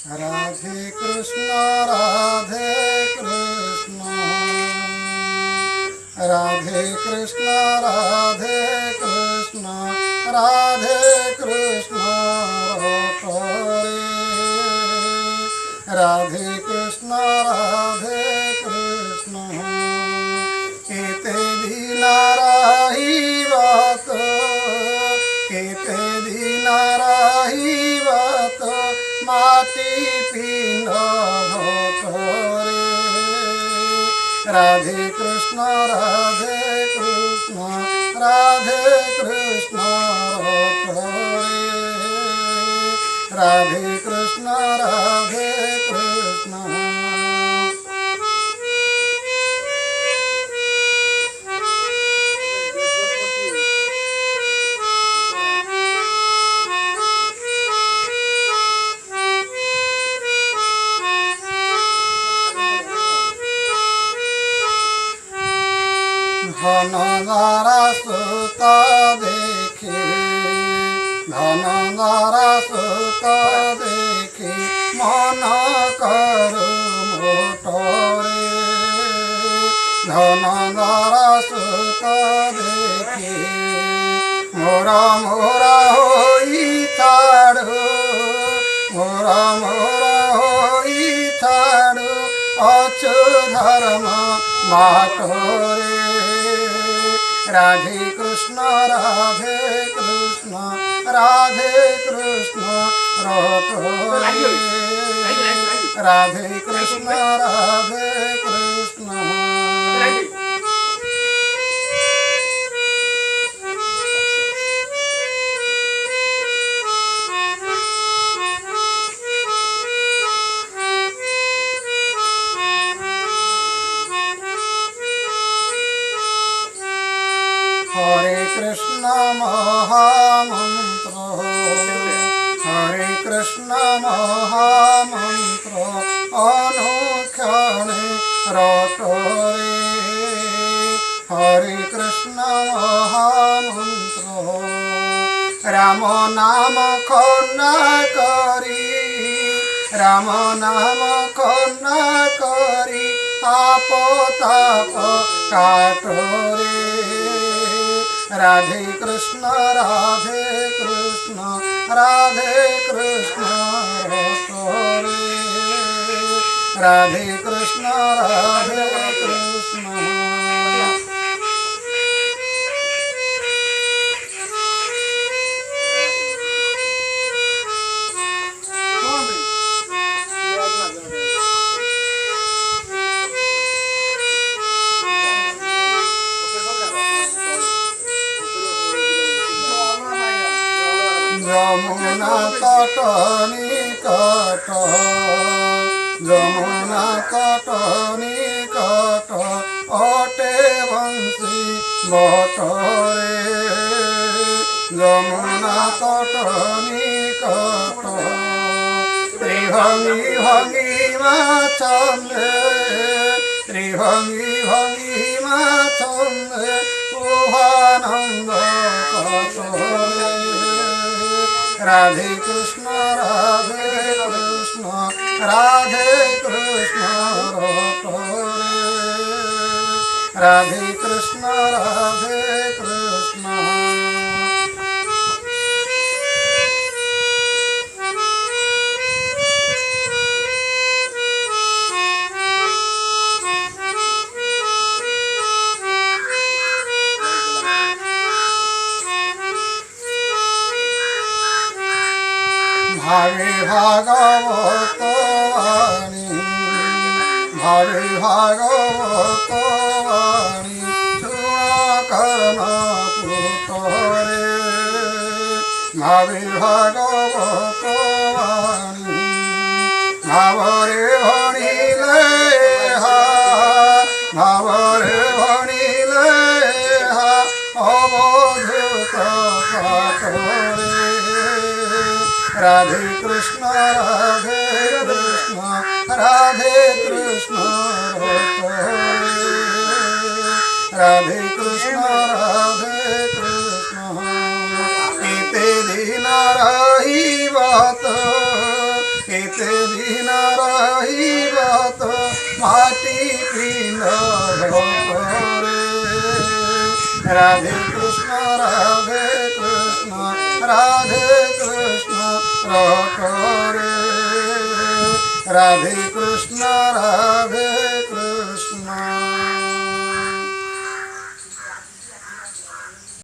राधे कृष्ण राधे कृष्ण राधे कृष्ण राधे कृष्ण राधे कृष्ण राधे कृष्ण राधे कृष्ण केते दिन रही बात केते दिन रही बात माटी पिंड भोटरे राधे कृष्ण राधे कृष्ण राधे कृष्ण राधे कृष्ण राधे कृष्ण धनदारा सुता देखी धनदारा सुता देखी मन करू मोटरे धनदारा सुता देखी मोरा मोरा होई छाड़ू मोरा मोरा होई छाड़ू अछु धर्म बाटोरे राधे कृष्ण राधे कृष्ण राधे कृष्ण राधे कृष्ण राधे कृष्ण हरे कृष्ण महामंत्र हरे कृष्ण महामंत्र अनुक्षणे रटरे हरे कृष्ण महामंत्र राम नाम खन्ना करी राम नाम खन्ना करी आप ताप काटरे राधे कृष्ण राधे कृष्ण राधे कृष्ण राधे कृष्ण राधे कृष्ण যমুনা তট নিকট যমুনা তট নিকট অটে বংশী বটরে যমুনা তট নিকট ত্রিভঙ্গি ভঙ্গি মাছন্দে ত্রিভঙ্গি ভঙ্গি মাছন্দে উভানন্দ কটরে राधे कृष्ण राधे कृष्ण राधे कृष्ण राधे कृष्ण राधे कृष्ण भावे भागवत वाणी भावे भागवत वाणी सुना कर्म पुतरे भावे भागवत वाणी भावरे भणिले हा भावरे भणिले हा अवधूत पाठरे राधे कृष्ण राधे कृष्ण राधे कृष्ण राधे कृष्ण राधे कृष्ण केते दिन रही बात केते दिन रहिब तो माटी पिंड रे राधे कृष्ण राधे कृष्ण राधे कृष्ण रे राधे कृष्ण